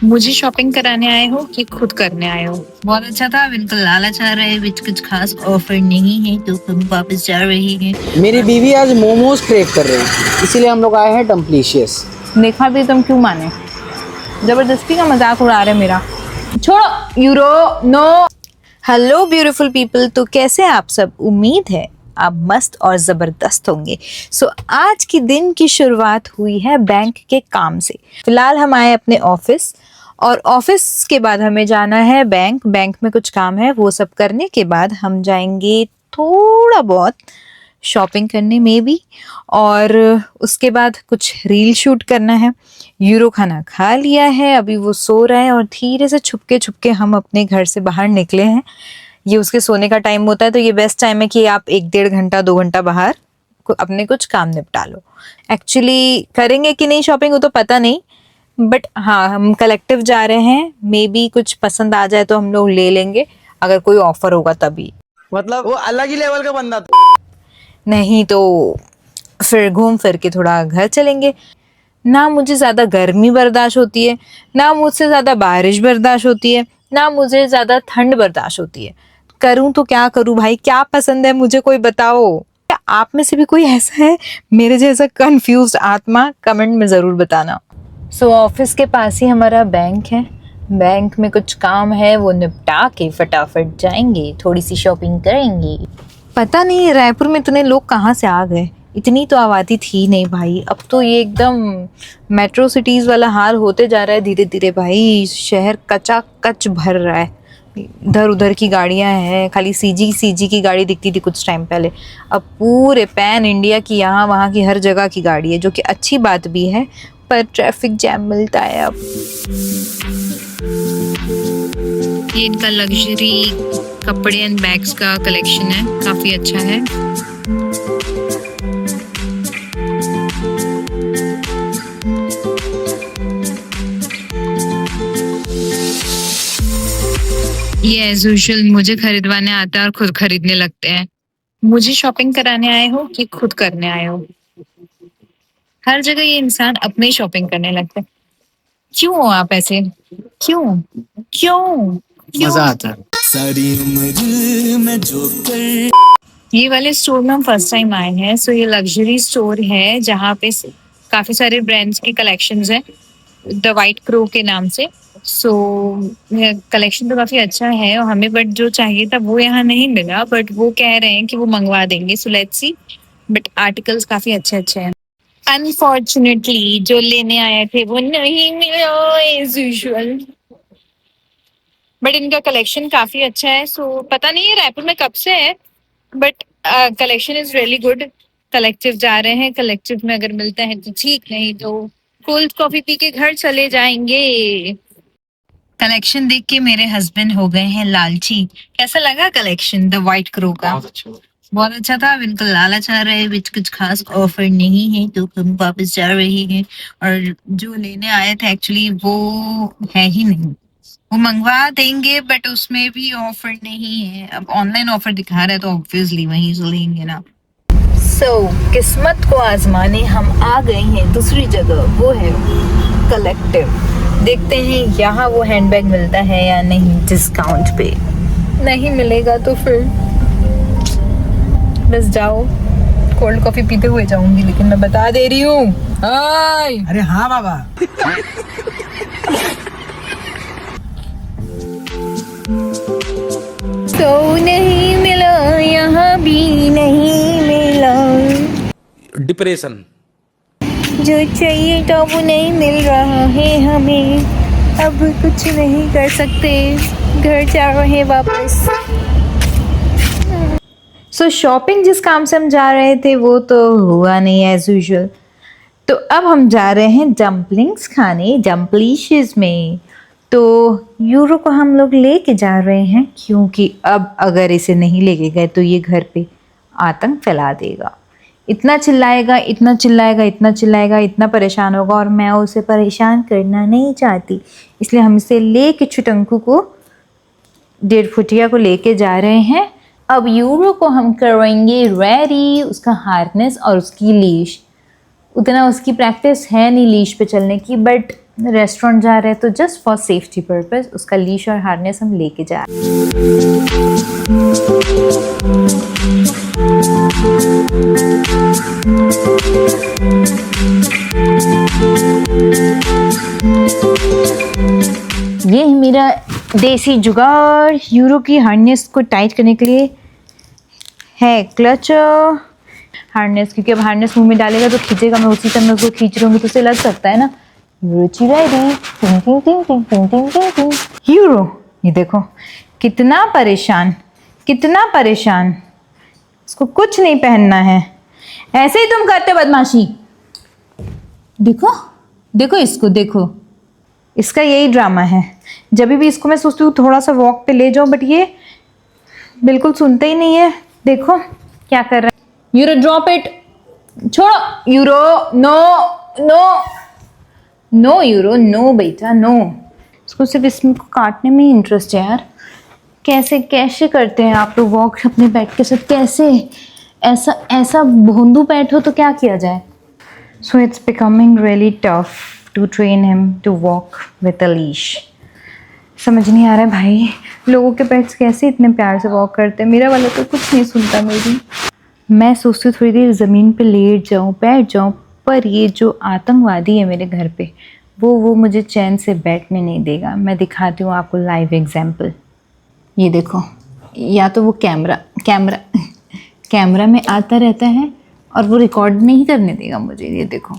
मुझे शॉपिंग कराने आए हो कि खुद करने आए हो? बहुत अच्छा था, बिल्कुल लालच आ रहा है, विच कुछ खास ऑफर नहीं है तो हम वापस जा रहे हैं। मेरी बीवी आज मोमोज क्रेव कर रही है, इसीलिए हम लोग आए हैं डम्पलीशियस। देखा भी तुम क्यों माने? जबरदस्ती का मजाक उड़ा रहे मेरा। छोड़ो Euro no. Hello beautiful people, तो कैसे हैं आप सब? उम्मीद है आप मस्त और ज़बरदस्त होंगे। सो आज की दिन की शुरुआत हुई है बैंक के काम से। फिलहाल हम आए अपने ऑफिस और ऑफिस के बाद हमें जाना है बैंक। बैंक में कुछ काम है, वो सब करने के बाद हम जाएंगे थोड़ा बहुत शॉपिंग करने में भी, और उसके बाद कुछ रील शूट करना है। यूरो खाना खा लिया है, अभी वो सो रहा है और धीरे से छुपके हम अपने घर से बाहर निकले हैं। ये उसके सोने का टाइम होता है, तो ये बेस्ट टाइम है कि आप 1-1.5 घंटा 2 घंटा बाहर अपने कुछ काम निपटा लो। एक्चुअली करेंगे कि नहीं शॉपिंग वो तो पता नहीं, बट हाँ हम कलेक्टिव जा रहे हैं। मे बी कुछ पसंद आ जाए तो हम लोग ले लेंगे, अगर कोई ऑफर होगा तभी, मतलब वो अलग ही लेवल का बंदा था। नहीं तो फिर घूम फिर के थोड़ा घर चलेंगे। ना मुझे ज़्यादा गर्मी बर्दाश्त होती है, ना मुझसे ज़्यादा बारिश बर्दाश्त होती है, ना मुझे ज़्यादा ठंड बर्दाश्त होती है। करूँ तो क्या करूँ भाई? क्या पसंद है मुझे कोई बताओ। क्या आप में से भी कोई ऐसा है मेरे जैसा कंफ्यूज्ड आत्मा? कमेंट में ज़रूर बताना। सो ऑफिस के पास ही हमारा बैंक है। बैंक में कुछ काम है, वो निपटा के फटाफट जाएंगे, थोड़ी सी शॉपिंग करेंगे। पता नहीं रायपुर में इतने लोग कहाँ से आ गए, इतनी तो आबादी थी नहीं भाई। अब तो ये एकदम मेट्रो सिटीज़ वाला हाल होते जा रहा है धीरे धीरे भाई। शहर कचा कच भर रहा है, इधर उधर की गाड़ियां हैं। खाली सीजी की गाड़ी दिखती थी कुछ टाइम पहले, अब पूरे पैन इंडिया की यहाँ वहाँ की हर जगह की गाड़ी है, जो कि अच्छी बात भी है, पर ट्रैफिक जैम मिलता है अब। ये इनका लग्जरी कपड़े एंड बैग्स का कलेक्शन है, काफी अच्छा है। ये एज यूजुअल मुझे खरीदवाने आता है और खुद खरीदने लगते हैं। मुझे शॉपिंग कराने आए हो कि खुद करने आए हो? हर जगह ये इंसान अपनी शॉपिंग करने लगता है। क्यों हो आप ऐसे? क्यों क्यों मजा क्यों? आता है। सारी उम्र में जो कर ये वाले स्टोर में हम फर्स्ट टाइम आए हैं। सो ये लग्जरी स्टोर है जहाँ पे काफी सारे ब्रांड्स के कलेक्शंस हैं, द वाइट क्रो के नाम से। सो कलेक्शन तो काफी अच्छा है और हमें बट जो चाहिए था वो यहाँ नहीं मिला, बट वो कह रहे हैं कि वो मंगवा देंगे। So let's see, but articles काफी अच्छे अच्छे हैं। अनफॉर्चुनेटली जो लेने आए थे वो नहीं मिला एज यूजुअल, बट इनका कलेक्शन काफी अच्छा है। सो पता नहीं है रायपुर में कब से है, but collection is really good. Collective जा रहे हैं, कलेक्टिव में अगर मिलता है तो ठीक, नहीं तो कोल्ड कॉफी पी के घर चले जाएंगे। कलेक्शन देख के मेरे हस्बैंड हो गए हैं लालची। कैसा लगा कलेक्शन द वाइट क्रो का? बहुत अच्छा था, बिल्कुल लालच आ रहा है, विच कुछ खास ऑफर नहीं है तो हम वापस जा रहे हैं। और जो लेने आए थे एक्चुअली वो है ही नहीं, वो मंगवा देंगे बट उसमें भी ऑफर नहीं है। अब ऑनलाइन ऑफर दिखा रहा है तो ऑब्वियसली वहीं से लेंगे ना। किस्मत को आजमाने हम आ गए हैं दूसरी जगह, वो है कलेक्टिव। देखते हैं यहाँ वो हैंडबैग मिलता है या नहीं डिस्काउंट पे। नहीं मिलेगा तो फिर बस जाओ, कोल्ड कॉफी पीते हुए जाऊंगी, लेकिन मैं बता दे रही हूँ। हाय अरे हाँ बाबा। तो नहीं मिला, यहाँ भी नहीं मिला, डिप्रेशन। जो चाहिए था वो नहीं मिल रहा है हमें। अब कुछ नहीं कर सकते, घर जा रहे हैं वापस। सो शॉपिंग जिस काम से हम जा रहे थे वो तो हुआ नहीं एज यूजुअल, तो अब हम जा रहे हैं डम्पलिंग्स खाने डम्पलीशियस में। तो यूरो को हम लोग लेके जा रहे हैं, क्योंकि अब अगर इसे नहीं लेके गए तो ये घर पे आतंक फैला देगा। इतना चिल्लाएगा, इतना चिल्लाएगा, इतना चिल्लाएगा, इतना परेशान होगा, और मैं उसे परेशान करना नहीं चाहती, इसलिए हम इसे लेके छुटंकू को, 1.5 फुटिया को लेके जा रहे हैं। अब यूरो को हम करवाएंगे रेडी, उसका हार्नेस और उसकी लीश। उतना उसकी प्रैक्टिस है नहीं लीश पे चलने की, बट रेस्टोरेंट जा रहे हैं तो जस्ट फॉर सेफ्टी पर्पस उसका लीश और हार्नेस हम लेके जा रहे हैं। ये है मेरा देसी जुगाड़ यूरो की हार्नेस को टाइट करने के लिए है क्लच हार्नेस, क्योंकि अब हार्नेस मुंह में डालेगा तो खींचेगा, मैं उसी समय उसको खींच रही हूँ तो उसे लग सकता है ना। यूरो रेडी, टिंग टिंग टिंग टिंग टिंग टिंग टिंग टिंग। यूरो ये देखो कितना परेशान, कितना परेशान, इसको कुछ नहीं पहनना है, ऐसे ही तुम करते बदमाशी। देखो देखो इसको, देखो इसका यही ड्रामा है। जब भी इसको मैं सोचती हूँ थोड़ा सा वॉक पे ले जाऊँ, बट ये बिल्कुल सुनते ही नहीं है। देखो क्या कर रहा है। यूरो ड्रॉप इट, छोड़ो। Euro no no no, Euro no बेटा नो। इसको सिर्फ इसमें को काटने में ही इंटरेस्ट है यार। कैसे कैसे करते हैं आप लोग वॉक अपने पेट के साथ, कैसे ऐसा ऐसा भोंदू पेट हो तो क्या किया जाए। So it's becoming really tough to train him to walk with a leash. समझ नहीं आ रहा है भाई, लोगों के पेट्स कैसे इतने प्यार से वॉक करते हैं, मेरा वाला तो कुछ नहीं सुनता मेरी। मैं सोचती हूँ थोड़ी देर ज़मीन पे लेट जाऊँ, बैठ जाऊँ, पर ये जो आतंकवादी है मेरे घर पे वो मुझे चैन से बैठने नहीं देगा। मैं दिखाती हूँ आपको लाइव एग्जाम्पल। ये देखो, या तो वो कैमरा में आता रहता है और वो रिकॉर्ड नहीं करने देगा मुझे, ये देखो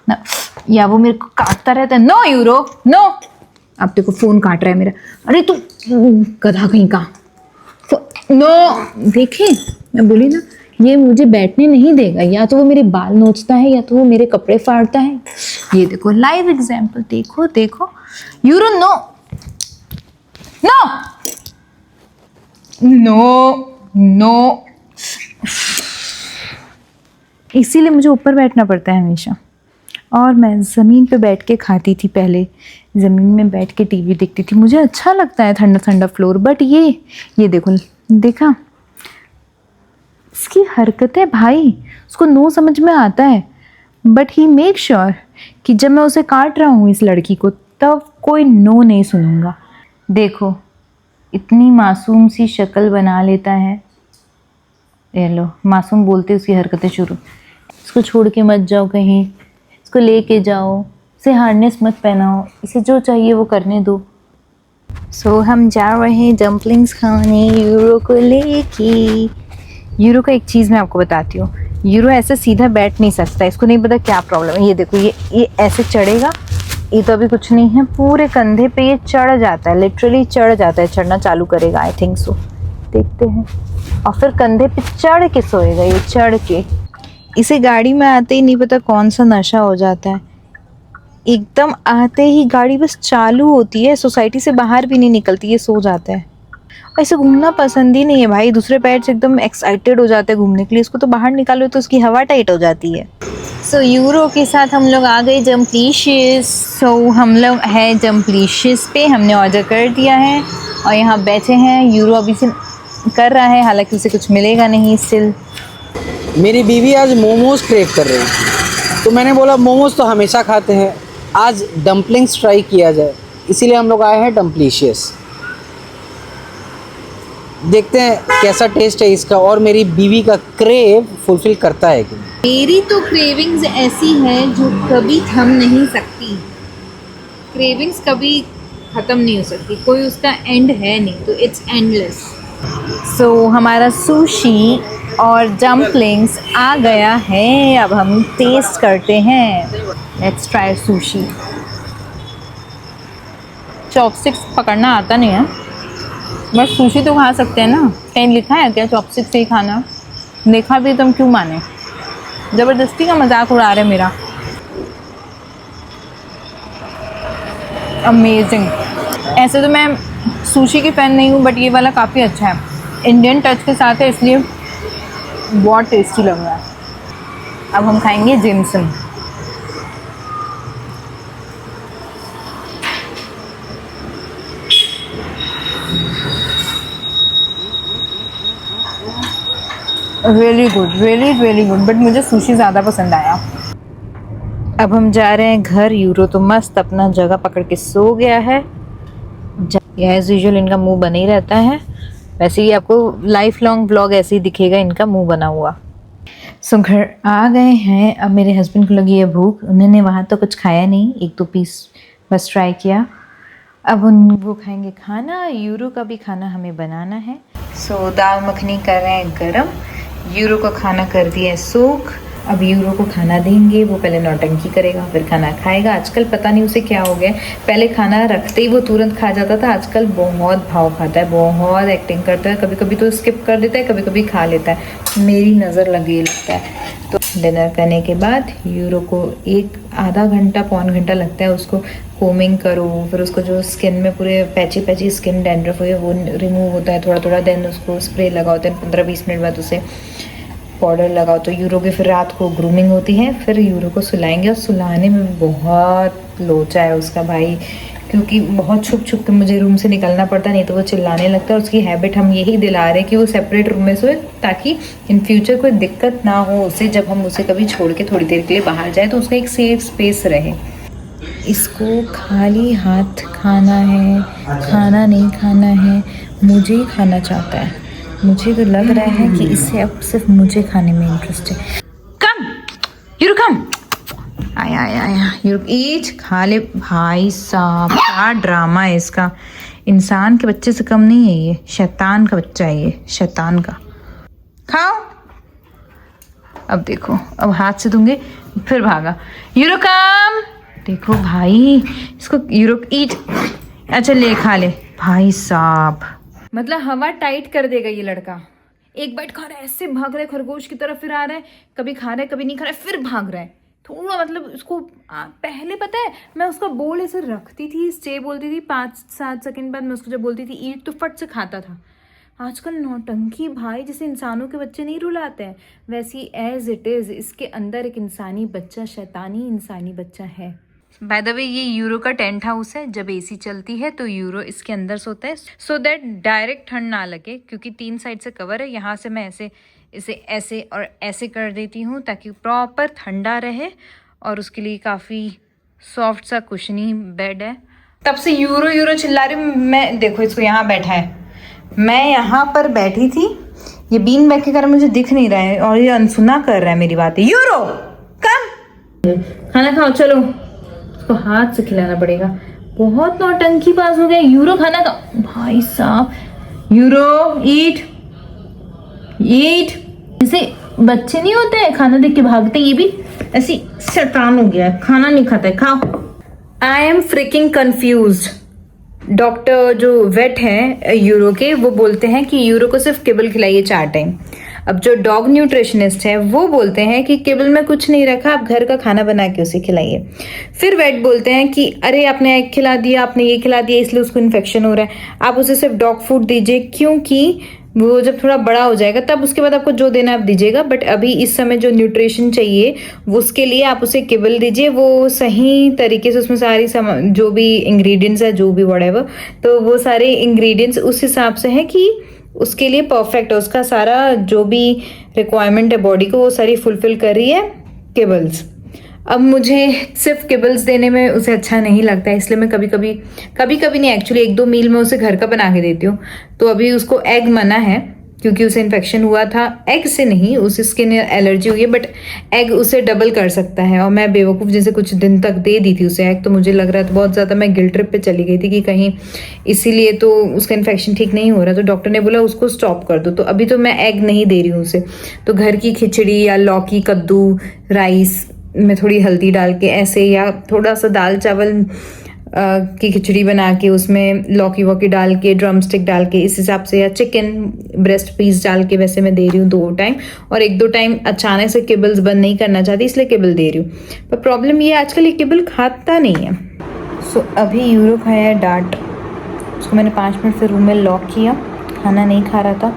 ना, या वो मेरे को काटता रहता है। नो यूरो नो, अब देखो फ़ोन काट रहा है मेरा। अरे तू गधा कहीं का, नो। देखे मैं बोली ना, ये मुझे बैठने नहीं देगा, या तो वो मेरे बाल नोचता है या तो वो मेरे कपड़े फाड़ता है। ये देखो लाइव एग्जाम्पल, देखो देखो। Euro no no no no, इसीलिए मुझे ऊपर बैठना पड़ता है हमेशा। और मैं ज़मीन पे बैठ के खाती थी पहले, ज़मीन में बैठ के टीवी देखती थी, मुझे अच्छा लगता है ठंडा ठंडा फ्लोर। बट ये देखो, देखा इसकी हरकतें भाई, उसको नो समझ में आता है, बट ही मेक श्योर कि जब मैं उसे काट रहा हूँ इस लड़की को, तब कोई नो नहीं सुनूंगा। देखो इतनी मासूम सी शक्ल बना लेता है। ये लो, मासूम बोलते उसकी हरकतें शुरू। इसको छोड़ के मत जाओ कहीं, इसको लेके जाओ, इसे हार्नेस मत पहनाओ, इसे जो चाहिए वो करने दो। सो हम जा रहे हैं डम्पलिंग्स खाने यूरो को लेके। यूरो का एक चीज़ मैं आपको बताती हूँ, यूरो ऐसे सीधा बैठ नहीं सकता, इसको नहीं पता क्या प्रॉब्लम है। ये देखो, ये ऐसे चढ़ेगा, ये तो अभी कुछ नहीं है, पूरे कंधे पे ये चढ़ जाता है, लिटरली चढ़ जाता है, चढ़ना चालू करेगा आई थिंक सो, देखते हैं। और फिर कंधे पे चढ़ के सोएगा, ये चढ़ के। इसे गाड़ी में आते ही नहीं पता कौन सा नशा हो जाता है, एकदम आते ही गाड़ी बस चालू होती है, सोसाइटी से बाहर भी नहीं निकलती, ये सो जाता है। ऐसे घूमना पसंद ही नहीं है भाई, दूसरे पैर से एकदम एक्साइटेड हो जाते हैं घूमने के लिए, इसको तो बाहर निकालो तो उसकी हवा टाइट हो जाती है। सो यूरो के साथ हम लोग आ गए जम्पलीशियस। सो हम लोग है जम्पलीशियस पे, हमने ऑर्डर कर दिया है और यहाँ बैठे हैं। यूरो अभी से कर रहा है, हालांकि उसे कुछ मिलेगा नहीं स्टिल। मेरी बीवी आज मोमोज क्रेव कर रही है, तो मैंने बोला मोमोज तो हमेशा खाते हैं, आज डम्पलिंग्स ट्राई किया जाए, इसीलिए हम लोग आए हैं डम्पलीशियस। देखते हैं कैसा टेस्ट है इसका और मेरी बीवी का क्रेव फुलफिल करता है कि मेरी तो क्रेविंग्स ऐसी है जो कभी थम नहीं सकती, क्रेविंग्स कभी ख़त्म नहीं हो सकती, कोई उसका एंड है नहीं, तो इट्स एंडलेस। सो हमारा सुशी और डम्पलिंग्स आ गया है, अब हम टेस्ट करते हैं। Let's try sushi. चॉपस्टिक्स पकड़ना आता नहीं है, बट सुशी तो खा सकते हैं ना, कहीं लिखा है क्या चॉपस्टिक से ही खाना? देखा भी तुम क्यों माने, ज़बरदस्ती का मजाक उड़ा रहे मेरा। अमेजिंग। ऐसे तो मैं सुशी की फ़ैन नहीं हूँ, बट ये वाला काफ़ी अच्छा है, इंडियन टच के साथ है, इसलिए बहुत टेस्टी लग रहा है। अब हम खाएंगे जिमसम। Really good, really good, but मुझे सुशी ज़्यादा पसंद आया। अब हम जा रहे हैं घर। यूरो तो मस्त अपना जगह पकड़ के सो गया है। एज यूजुअल इनका मुंह बना ही रहता है, वैसे ही आपको लाइफ लॉन्ग ब्लॉग ऐसे ही दिखेगा इनका मुंह बना हुआ। सो घर आ गए हैं। अब मेरे हस्बैंड को लगी है भूख। उन्होंने वहाँ तो कुछ खाया नहीं, 1-2 पीस बस ट्राई किया। अब वो खाएंगे खाना। यूरो का भी खाना हमें बनाना है। सो दाल मखनी कर रहे हैं गरम। यूरो को खाना कर दिया है सोख। अब यूरो को खाना देंगे, वो पहले नौटंकी करेगा फिर खाना खाएगा। आजकल पता नहीं उसे क्या हो गया, पहले खाना रखते ही वो तुरंत खा जाता था, आजकल बहुत भाव खाता है, बहुत एक्टिंग करता है। कभी कभी तो स्किप कर देता है, कभी कभी खा लेता है। मेरी नज़र लगी लगता है। तो डिनर करने के बाद यूरो को 1-आधा घंटा पौन घंटा लगता है उसको कोमिंग करो, फिर उसको जो स्किन में पूरे पैची स्किन डैंड्रफ हुई है वो रिमूव होता है थोड़ा थोड़ा। देन उसको स्प्रे लगाओ, देन 15-20 मिनट बाद उसे पाउडर लगाओ। तो यूरो की फिर रात को ग्रूमिंग होती है, फिर यूरो को सुलाएंगे। और सुलाने में भी बहुत लोचा है उसका भाई, क्योंकि बहुत छुप छुप के मुझे रूम से निकलना पड़ता, नहीं तो वो चिल्लाने लगता है। उसकी हैबिट हम यही दिला रहे हैं कि वो सेपरेट रूम में सोए, ताकि इन फ्यूचर कोई दिक्कत ना हो उसे, जब हम उसे कभी छोड़ के थोड़ी देर के लिए बाहर जाए तो उसका एक सेफ स्पेस रहे। इसको खाली हाथ खाना है, खाना नहीं खाना है। मुझे ही खाना चाहता है। मुझे तो लग रहा है कि इससे अब सिर्फ मुझे खाने में इंटरेस्ट है। कम यूरो कम, आया आया आया यूरो ईट, खा ले भाई साहब। क्या ड्रामा है इसका, इंसान के बच्चे से कम नहीं है ये, शैतान का बच्चा है ये, शैतान का। खाओ। अब देखो, अब हाथ से दूंगे फिर भागा। यूरो कम, देखो भाई इसको। यूरो ईट, अच्छा ले खा ले भाई साहब। मतलब हवा टाइट कर देगा ये लड़का। एक बाइट खा रहा है, ऐसे भाग रहा है खरगोश की तरफ, फिर आ रहा है, कभी खा रहा है कभी नहीं खा रहा है, फिर भाग रहा है। थोड़ा मतलब उसको पहले पता है मैं उसका बोल ऐसे रखती थी, स्टे बोलती थी, 5-7 सेकंड बाद मैं उसको जब बोलती थी ईट तो फट से खाता था। आजकल नौटंकी भाई, जैसे इंसानों के बच्चे नहीं रुलाते हैं वैसी एज इट इज़ इसके अंदर एक इंसानी बच्चा, शैतानी इंसानी बच्चा है। बाय द वे ये यूरो का टेंट हाउस है। जब एसी चलती है तो यूरो इसके अंदर सोता है, सो दैट डायरेक्ट ठंड ना लगे, क्योंकि 3 साइड से कवर है। यहाँ से मैं इसे ऐसे और ऐसे कर देती हूँ ताकि प्रॉपर ठंडा रहे, और उसके लिए काफ़ी सॉफ्ट सा कुशनी बेड है। तब से यूरो चिल्ला रही। मैं देखो इसको, यहाँ बैठा है, मैं यहाँ पर बैठी थी, ये बीन बैग के कारण मुझे दिख नहीं रहा है और ये अनसुना कर रहा है मेरी बातें। यूरो कम, खाना खाओ चलो। उसको हाथ से खिलाना पड़ेगा, बहुत नौटंकी बाज हो गया। यूरो खाना का भाई साहब। यूरो ईट ईट। जैसे बच्चे नहीं होते हैं खाना देख के भागते, ये भी ऐसी शैतान हो गया है, खाना नहीं खाता है। खाओ। I am fricking confused. Doctor जो वेट है यूरो के, वो बोलते हैं कि यूरो को सिर्फ केबल खिलाइए 4 टाइम। अब जो डॉग न्यूट्रिशनिस्ट है वो बोलते हैं कि केबल में कुछ नहीं रखा, आप घर का खाना बना के उसे खिलाइए। फिर वेट बोलते हैं कि अरे आपने एग खिला दिया, आपने ये खिला दिया, इसलिए उसको इन्फेक्शन हो रहा है, आप उसे सिर्फ डॉग फूड दीजिए, क्योंकि वो जब थोड़ा बड़ा हो जाएगा तब उसके बाद आपको जो देना आप दीजिएगा, बट अभी इस समय जो न्यूट्रिशन चाहिए वो उसके लिए आप उसे केबल दीजिए। वो सही तरीके से उसमें सारी जो भी इंग्रेडिएंट्स है, जो भी व्हाटएवर, तो वो सारे इंग्रेडिएंट्स उस हिसाब से है कि उसके लिए परफेक्ट है। उसका सारा जो भी रिक्वायरमेंट है बॉडी को, वो सारी फुलफिल कर रही है केबल्स। अब मुझे सिर्फ केबल्स देने में उसे अच्छा नहीं लगता है, इसलिए मैं कभी कभी नहीं, एक्चुअली 1-2 मील में उसे घर का बना के देती हूँ। तो अभी उसको एग मना है, क्योंकि उसे इन्फेक्शन हुआ था। एग से नहीं, उसे स्किन एलर्जी हुई है, बट एग उसे डबल कर सकता है। और मैं बेवकूफ़ जैसे कुछ दिन तक दे दी थी उसे एग, तो मुझे लग रहा था बहुत ज़्यादा, मैं गिल्ट ट्रिप पे चली गई थी कि कहीं इसीलिए तो उसका इन्फेक्शन ठीक नहीं हो रहा। तो डॉक्टर ने बोला उसको स्टॉप कर दो, तो अभी तो मैं एग नहीं दे रही हूँ उसे। तो घर की खिचड़ी या लौकी, कद्दू, राइस में थोड़ी हल्दी डाल के ऐसे, या थोड़ा सा दाल चावल की खिचड़ी बना के उसमें लौकी वॉकी डाल के, ड्रम स्टिक डाल के, इस हिसाब से, या चिकन ब्रेस्ट पीस डाल के, वैसे मैं दे रही हूँ 2 टाइम। और 1-2 टाइम अचानक से केबल्स बंद नहीं करना चाहती, इसलिए केबल दे रही हूँ। पर प्रॉब्लम ये आजकल ये केबल खाता नहीं है। सो अभी यूरो खाया है डांट। उसको मैंने 5 मिनट से रूम में लॉक किया, खाना नहीं खा रहा था,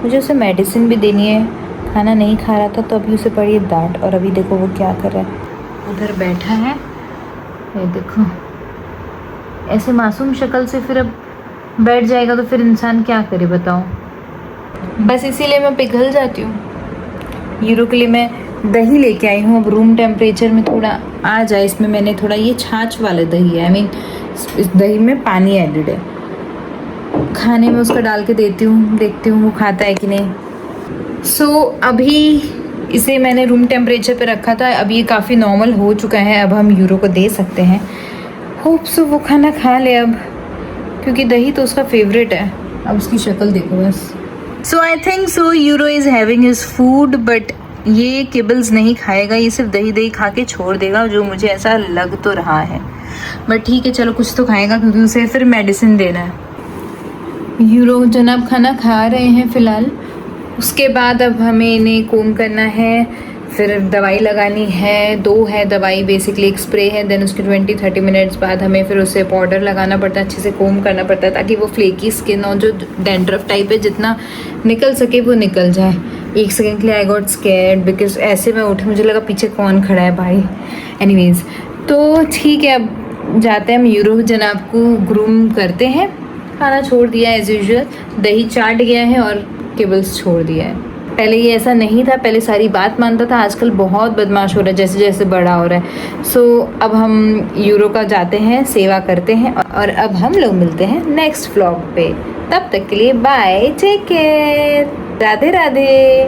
मुझे उसे मेडिसिन भी देनी है, खाना नहीं खा रहा था, तो अभी उसे पड़ी है डांट। और अभी देखो वो क्या कर रहा है, उधर बैठा है, ये देखो ऐसे मासूम शक्ल से फिर अब बैठ जाएगा तो फिर इंसान क्या करे बताओ। बस इसीलिए मैं पिघल जाती हूँ। यूरो के लिए मैं दही लेके आई हूँ, अब रूम टेम्परेचर में थोड़ा आ जाए। इसमें मैंने थोड़ा, ये छाछ वाला दही है, आई मीन इस दही में पानी एडिड है। खाने में उसका डाल के देती हूँ, देखती हूँ वो खाता है कि नहीं। सो अभी इसे मैंने रूम टेम्परेचर पे रखा था, अब ये काफ़ी नॉर्मल हो चुका है, अब हम यूरो को दे सकते हैं। होप सो वो खाना खा ले अब, क्योंकि दही तो उसका फेवरेट है। अब उसकी शक्ल देखो बस। So I think so Euro is having his food, but ये किबल्स नहीं खाएगा, ये सिर्फ दही दही खा के छोड़ देगा, जो मुझे ऐसा लग तो रहा है। बट ठीक है, चलो कुछ तो खाएगा, क्योंकि उसे फिर मेडिसिन देना है। यूरो जनाब खाना खा रहे हैं फ़िलहाल। उसके बाद अब हमें इन्हें कोम करना है, फिर दवाई लगानी है। 2 है दवाई, बेसिकली एक स्प्रे है, देन उसके 20-30 मिनट्स बाद हमें फिर उसे पाउडर लगाना पड़ता है, अच्छे से कोम करना पड़ता है, ताकि वो फ्लेकी स्किन और जो डैंड्रफ टाइप है जितना निकल सके वो निकल जाए। 1 सेकेंड के लिए आई गॉट स्कैर्ड, बिकॉज ऐसे मैं उठी, मुझे लगा पीछे कौन खड़ा है भाई। एनीवेज, तो ठीक है, अब जाते हैं हम यूरो जनाब को ग्रूम करते हैं। खाना छोड़ दिया एज यूजुअल, दही चाट गया है और केबल्स छोड़ दिया है। पहले ये ऐसा नहीं था, पहले सारी बात मानता था, आजकल बहुत बदमाश हो रहा है जैसे जैसे बड़ा हो रहा है। सो अब हम यूरो का जाते हैं, सेवा करते हैं, और अब हम लोग मिलते हैं नेक्स्ट व्लॉग पे। तब तक के लिए bye, take care, Radhe Radhe.